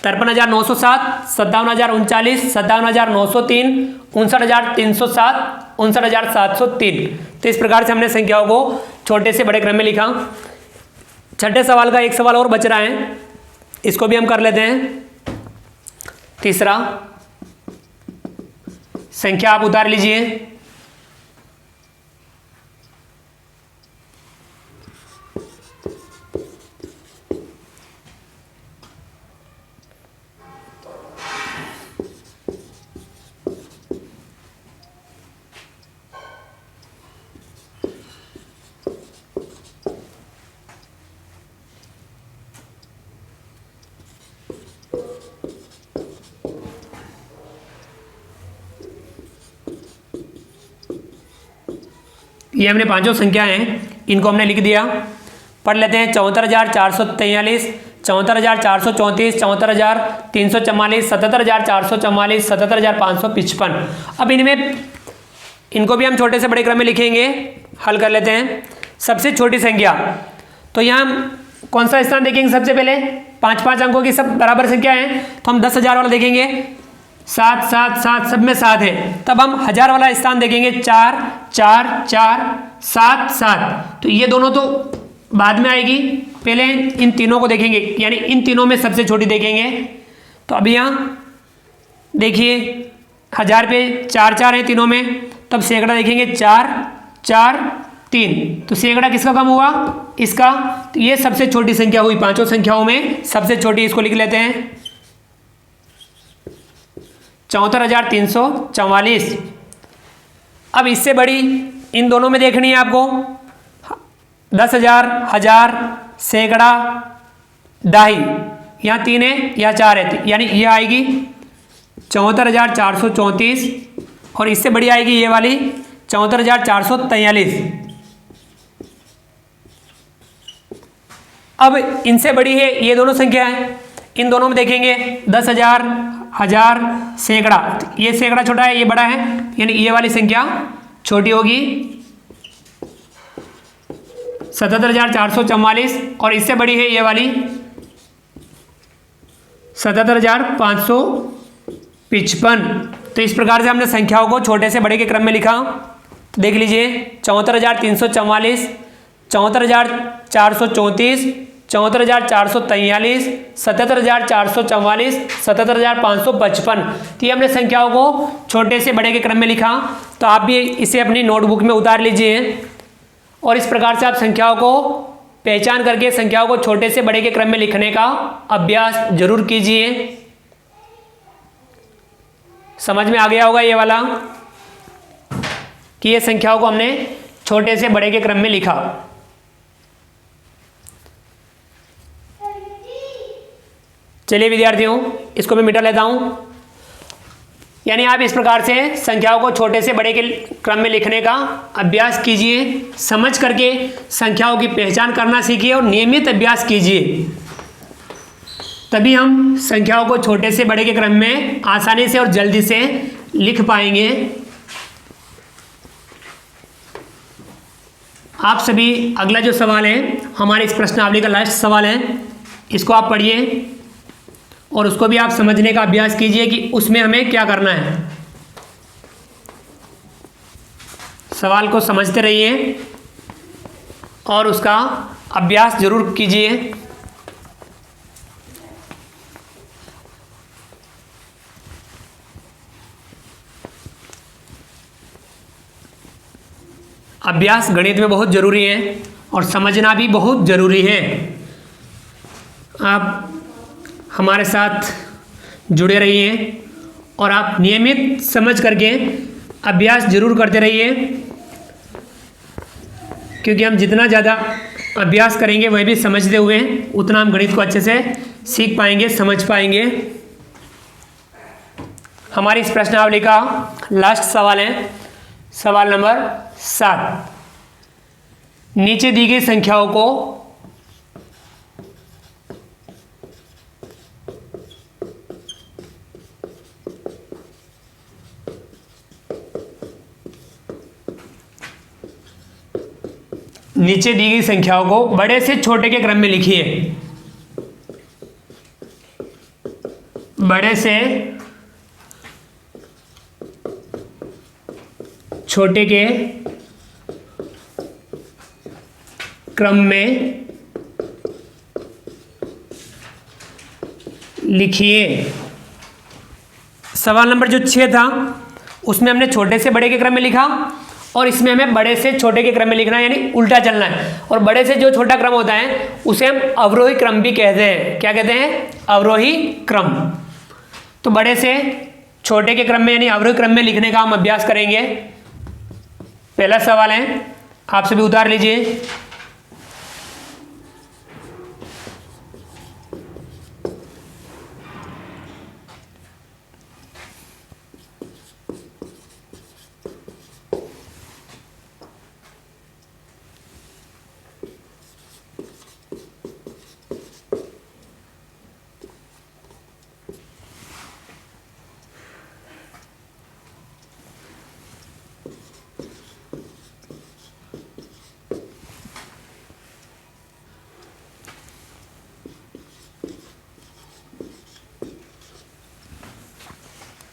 53,907, 57,039, 57,903, 59,307, 59,703। तो इस प्रकार से हमने संख्याओं को छोटे से बड़े क्रम में लिखा। छठे सवाल का एक सवाल और बच रहा है, इसको भी हम कर लेते हैं। तीसरा संख्या आप उतार लीजिए। ये हमने पांचों संख्या हैं, इनको हमने लिख दिया। पढ़ लेते हैं 74,443, 74,434, 74,344, 77,444, 77,555। अब इनमें इनको भी हम छोटे से बड़े क्रम में लिखेंगे, हल कर लेते हैं। सबसे छोटी संख्या, तो यहाँ हम कौन सा स्थान देखेंगे? सबसे पहले 5-5 अंकों की सब बराबर संख्या है, तो हम 10,000 वाला देखेंगे, 7 7 7 सब में 7 है, तब हम 1000 वाला स्थान देखेंगे, 4 4 4 7 7, तो ये दोनों तो बाद में आएगी, पहले इन तीनों को देखेंगे, यानी इन तीनों में सबसे छोटी देखेंगे। तो अब यहाँ देखिए 1000 पे 4 4 है तीनों में, तब सैकड़ा देखेंगे 4 4 3, तो सैकड़ा किसका कम हुआ? इसका, तो ये सबसे छोटी संख्या हुई पांचों संख्याओं में सबसे छोटी, इसको लिख लेते हैं 74,344। अब इससे बड़ी इन दोनों में देखनी है आपको, 10,000, 1000, सैकड़ा, दाही, यहाँ 3 है, यहाँ 4 है, यानी ये आएगी 74,434 और इससे बड़ी आएगी ये वाली 74,443। अब इनसे बड़ी है ये दोनों संख्या है, इन दोनों में देखेंगे 10,000, 1000, सैकड़ा, ये सैकड़ा छोटा है, ये बड़ा है, यानी ये वाली संख्या छोटी होगी 77,444 और इससे बड़ी है ये वाली 77,555। तो इस प्रकार से हमने संख्याओं को छोटे से बड़े के क्रम में लिखा। तो देख लीजिए 74,344, 74,434, 74,443, 77,444, 77,555। तो ये हमने संख्याओं को छोटे से बड़े के क्रम में लिखा। तो आप भी इसे अपनी नोटबुक में उतार लीजिए और इस प्रकार से आप संख्याओं को पहचान करके संख्याओं को छोटे से बड़े के क्रम में लिखने का अभ्यास जरूर कीजिए। समझ में आ गया होगा ये वाला कि ये संख्याओं को हमने छोटे से बड़े के क्रम में लिखा। चलिए विद्यार्थियों, इसको मैं मिटा लेता हूं। यानी आप इस प्रकार से संख्याओं को छोटे से बड़े के क्रम में लिखने का अभ्यास कीजिए, समझ करके संख्याओं की पहचान करना सीखिए और नियमित अभ्यास कीजिए, तभी हम संख्याओं को छोटे से बड़े के क्रम में आसानी से और जल्दी से लिख पाएंगे। आप सभी अगला जो सवाल है, हमारे इस प्रश्नावली का लास्ट सवाल है, इसको आप पढ़िए और उसको भी आप समझने का अभ्यास कीजिए कि उसमें हमें क्या करना है। सवाल को समझते रहिए और उसका अभ्यास जरूर कीजिए। अभ्यास गणित में बहुत ज़रूरी है और समझना भी बहुत ज़रूरी है। आप हमारे साथ जुड़े रहिए और आप नियमित समझ करके अभ्यास जरूर करते रहिए, क्योंकि हम जितना ज़्यादा अभ्यास करेंगे वह भी समझते हुए उतना हम गणित को अच्छे से सीख पाएंगे, समझ पाएंगे। हमारी इस प्रश्नावली का लास्ट सवाल है, सवाल नंबर 7। नीचे दी गई संख्याओं को नीचे दी गई संख्याओं को बड़े से छोटे के क्रम में लिखिए। बड़े से छोटे के क्रम में लिखिए। सवाल नंबर जो 6 था उसमें हमने छोटे से बड़े के क्रम में लिखा और इसमें हमें बड़े से छोटे के क्रम में लिखना है, यानी उल्टा चलना है। और बड़े से जो छोटा क्रम होता है उसे हम अवरोही क्रम भी कहते हैं। क्या कहते हैं? अवरोही क्रम। तो बड़े से छोटे के क्रम में यानी अवरोही क्रम में लिखने का हम अभ्यास करेंगे। पहला सवाल है, आप सभी उतार लीजिए।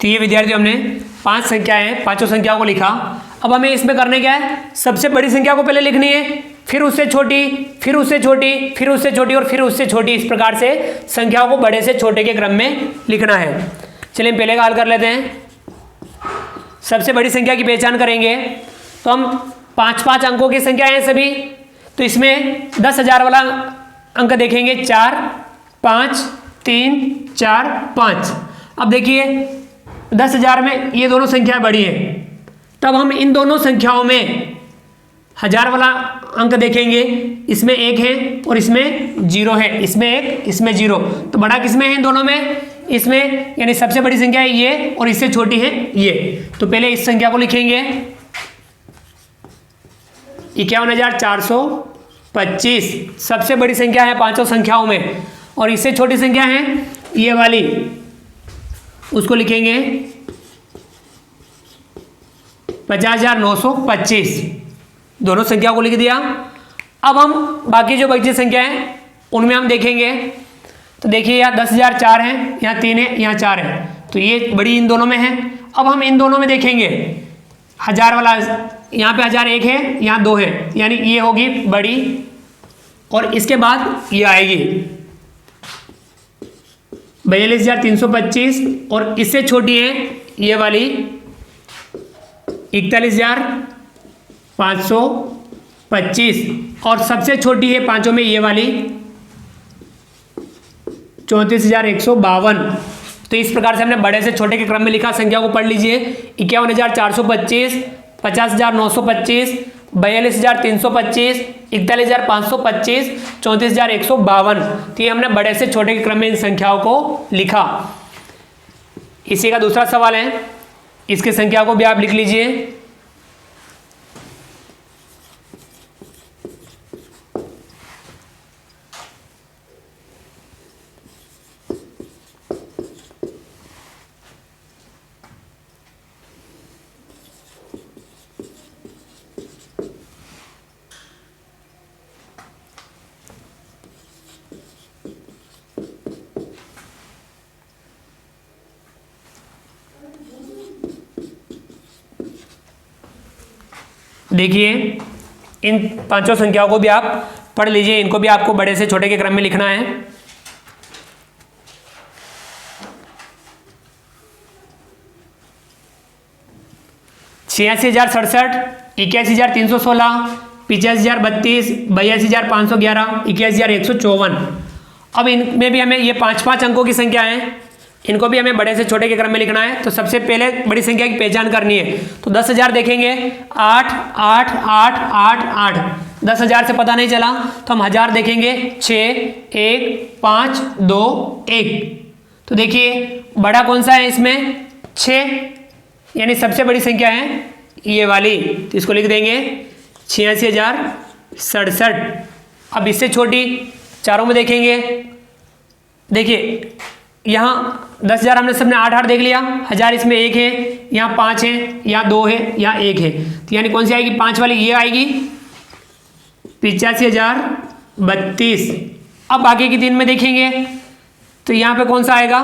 तो ये विद्यार्थी हमने 5 संख्याएं हैं, पांचों संख्याओं को लिखा। अब हमें इसमें करने क्या है, सबसे बड़ी संख्या को पहले लिखनी है, फिर उससे छोटी, फिर उससे छोटी, फिर उससे छोटी और फिर उससे छोटी। इस प्रकार से संख्याओं को बड़े से छोटे के क्रम में लिखना है। चलिए पहले का हल कर लेते हैं। सबसे बड़ी संख्या की पहचान करेंगे तो हम 5-5 अंकों की संख्या है सभी, तो इसमें 10,000 वाला अंक देखेंगे 4, 5, 3, 4, 5। अब देखिए 10,000 में ये दोनों संख्या बड़ी है, तब हम इन दोनों संख्याओं में 1000 वाला अंक देखेंगे। इसमें 1 है और इसमें 0 है, इसमें 1, इसमें 0। तो बड़ा किसमें है? इन दोनों में। इसमें यानी सबसे बड़ी संख्या है ये और इससे छोटी है ये। तो पहले इस संख्या को लिखेंगे 51,425 सबसे बड़ी संख्या है पांचों संख्याओं में, और इससे छोटी संख्या है ये वाली, उसको लिखेंगे 50,925। दोनों संख्या को लिख दिया। अब हम बाकी जो बची संख्या है उनमें हम देखेंगे, तो देखिए यहाँ 10,004 है, यहाँ 3 है, यहाँ 4 है, तो ये बड़ी इन दोनों में है। अब हम इन दोनों में देखेंगे 1000 वाला, यहाँ पे 1001 है, यहाँ 2 है, यानी ये होगी बड़ी और इसके बाद ये आएगी 42,325 और इससे छोटी है ये वाली 41,525 और सबसे छोटी है पांचों में ये वाली 34,152। तो इस प्रकार से हमने बड़े से छोटे के क्रम में लिखा। संख्या को पढ़ लीजिए, 51,425, 50,925, 42,325, 41,525, 34,152। तो ये हमने बड़े से छोटे के क्रम में इन संख्याओं को लिखा। इसी का दूसरा सवाल है, इसकी संख्या को भी आप लिख लीजिए। देखिए, इन पांचों संख्याओं को भी आप पढ़ लीजिए, इनको भी आपको बड़े से छोटे के क्रम में लिखना है। छियासी 1067, 81,316, 85,032, 82,511, 21,154। अब इनमें भी हमें ये 5-5 अंकों की संख्या है, इनको भी हमें बड़े से छोटे के क्रम में लिखना है। तो सबसे पहले बड़ी संख्या की पहचान करनी है। तो 10,000 देखेंगे, 8 8 8 8 8। 10,000 से पता नहीं चला तो हम 1000 देखेंगे, 6 1 5 2 1। तो देखिए बड़ा कौन सा है इसमें, 6, यानी सबसे बड़ी संख्या है ये वाली। तो इसको लिख देंगे 86,067। अब इससे छोटी चारों में देखेंगे, देखिए यहाँ 10,000 हमने सबने 8 8 देख लिया, 1000 इसमें 1 है, यहाँ 5 है, यहाँ 2 है, यहाँ 1 है। तो यानी कौन सी आएगी, 5 वाली ये आएगी, 85,032। अब आगे की 3 में देखेंगे तो यहाँ पे कौन सा आएगा,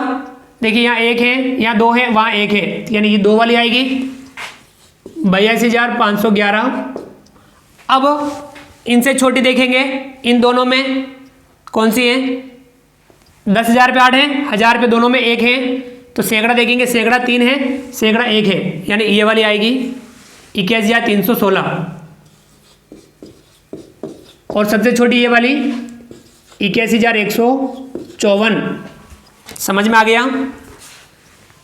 देखिए यहाँ 1 है, यहाँ 2 है, वहाँ 1 है, यानी ये 2 वाली आएगी, 82,511। अब इनसे छोटी देखेंगे, इन दोनों में कौन सी है, 10,000 पे 8 है, 1000 पे दोनों में 1 है। तो सैकड़ा देखेंगे, सैकड़ा 3 है, सैकड़ा 1 है, यानी ये वाली आएगी 21,316। और सबसे छोटी ये वाली 81,154। समझ में आ गया।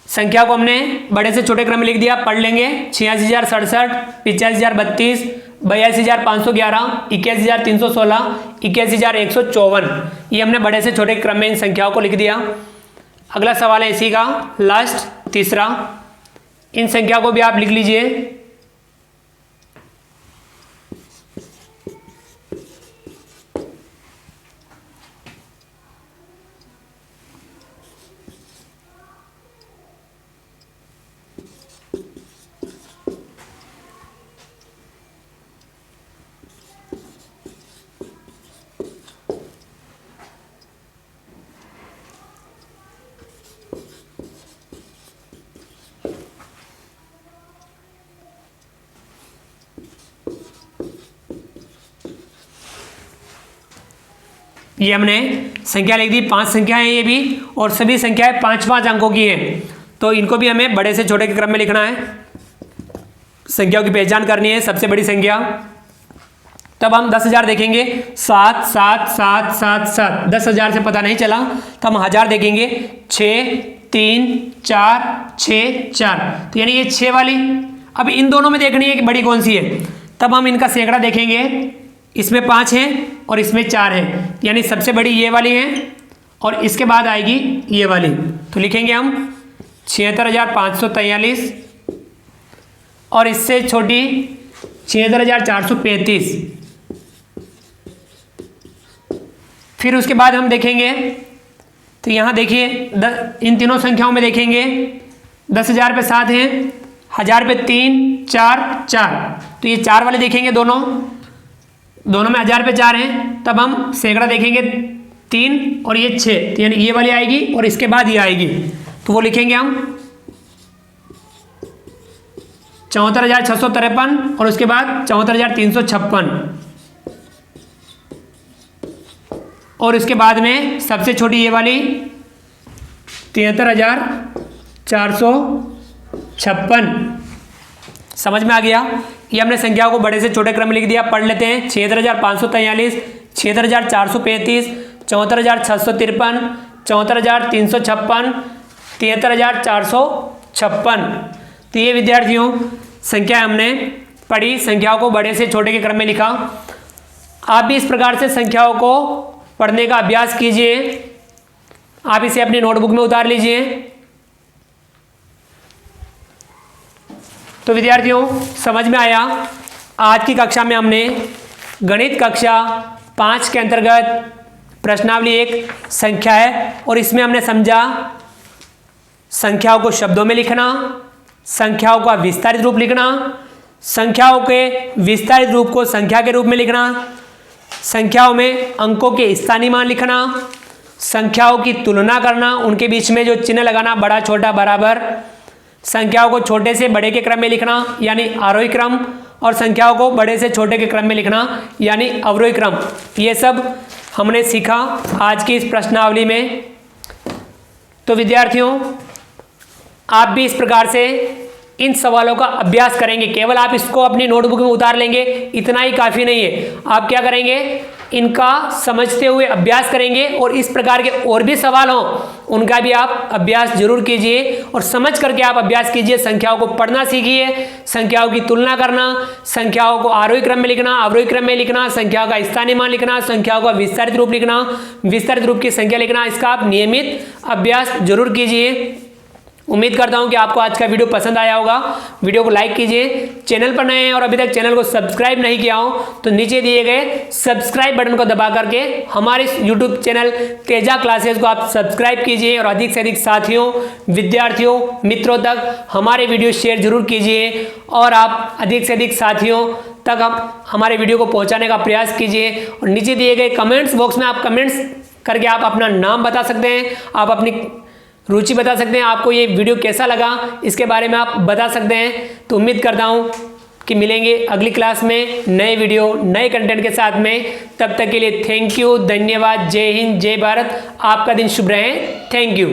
संख्या को हमने बड़े से छोटे क्रम में लिख दिया, पढ़ लेंगे। 86,067, 85,032, 82,511, 21,316, 21,154। ये हमने बड़े से छोटे क्रम में इन संख्याओं को लिख दिया। अगला सवाल है इसी का लास्ट, तीसरा। इन संख्या को भी आप लिख लीजिए। ये हमने संख्या लिख दी, 5 संख्या है ये भी, और सभी संख्याएं 5-5 अंकों की हैं। तो इनको भी हमें बड़े से छोटे के क्रम में लिखना है। संख्याओं की पहचान करनी है, सबसे बड़ी संख्या। तब हम 10,000 देखेंगे, 7 7 7 7 7। 10,000 से पता नहीं चला तो हम 1000 देखेंगे, 6 3 4 6 4। तो यानी ये 6 वाली। अब इन दोनों में देखनी है कि बड़ी कौन सी है। तब हम इनका सैकड़ा देखेंगे, इसमें 5 है और इसमें 4 है, यानी सबसे बड़ी ये वाली है और इसके बाद आएगी ये वाली। तो लिखेंगे हम 76,543 और इससे छोटी 76,435। फिर उसके बाद हम देखेंगे तो यहाँ देखिए इन तीनों संख्याओं में देखेंगे, 10,000 पे 7 हैं, 1000 पे 3 4 4। तो ये 4 वाले देखेंगे, दोनों में 1000 पे 4 हैं। तब हम सैकड़ा देखेंगे 3 और ये 6, यानी ये वाली आएगी और इसके बाद ये आएगी। तो वो लिखेंगे हम 74,653 और उसके बाद 74,356। और उसके बाद में सबसे छोटी ये वाली 73,456। समझ में आ गया। ये हमने संख्या को बड़े से छोटे क्रम में लिख दिया, पढ़ लेते हैं। 76,543, 76,435, 74,653, 74,356, 73,456। तो ये विद्यार्थियों संख्या हमने पढ़ी, संख्याओं को बड़े से छोटे के क्रम में लिखा। आप भी इस प्रकार से संख्याओं को पढ़ने का अभ्यास कीजिए। आप इसे अपनी नोटबुक में उतार लीजिए। तो विद्यार्थियों समझ में आया, आज की कक्षा में हमने गणित कक्षा 5 के अंतर्गत प्रश्नावली एक संख्या है और इसमें हमने समझा संख्याओं को शब्दों में लिखना, संख्याओं का विस्तारित रूप लिखना, संख्याओं के विस्तारित रूप को संख्या के रूप में लिखना, संख्याओं में अंकों के स्थानीय मान लिखना, संख्याओं की तुलना करना, उनके बीच में जो चिन्ह लगाना बड़ा छोटा बराबर, संख्याओं को छोटे से बड़े के क्रम में लिखना यानी आरोही क्रम, और संख्याओं को बड़े से छोटे के क्रम में लिखना यानी अवरोही क्रम। ये सब हमने सीखा आज की इस प्रश्नावली में। तो विद्यार्थियों आप भी इस प्रकार से इन सवालों का अभ्यास करेंगे। केवल आप इसको अपनी नोटबुक में उतार लेंगे इतना ही काफ़ी नहीं है। आप क्या करेंगे, इनका समझते हुए अभ्यास करेंगे और इस प्रकार के और भी सवाल हों उनका भी आप अभ्यास जरूर कीजिए और समझ करके आप अभ्यास कीजिए। संख्याओं को पढ़ना सीखिए, संख्याओं की तुलना करना, संख्याओं को आरोही क्रम में लिखना, अवरोही क्रम में लिखना, संख्याओं का स्थानीय मान लिखना, संख्याओं का विस्तारित रूप लिखना, विस्तारित रूप की संख्या लिखना। इसका आप नियमित अभ्यास जरूर कीजिए। उम्मीद करता हूं कि आपको आज का वीडियो पसंद आया होगा। वीडियो को लाइक कीजिए। चैनल पर नए हैं और अभी तक चैनल को सब्सक्राइब नहीं किया हो तो नीचे दिए गए सब्सक्राइब बटन को दबा करके हमारे यूट्यूब चैनल तेजा क्लासेस को आप सब्सक्राइब कीजिए और अधिक से अधिक साथियों, विद्यार्थियों, मित्रों तक हमारे वीडियो शेयर जरूर कीजिए और आप अधिक से अधिक साथियों तक आप हमारे वीडियो को पहुँचाने का प्रयास कीजिए। और नीचे दिए गए कमेंट्स बॉक्स में आप कमेंट्स करके आप अपना नाम बता सकते हैं, आप अपनी रुचि बता सकते हैं, आपको ये वीडियो कैसा लगा इसके बारे में आप बता सकते हैं। तो उम्मीद करता हूँ कि मिलेंगे अगली क्लास में नए वीडियो नए कंटेंट के साथ में। तब तक के लिए थैंक यू, धन्यवाद, जय हिंद, जय भारत। आपका दिन शुभ रहे। Thank you.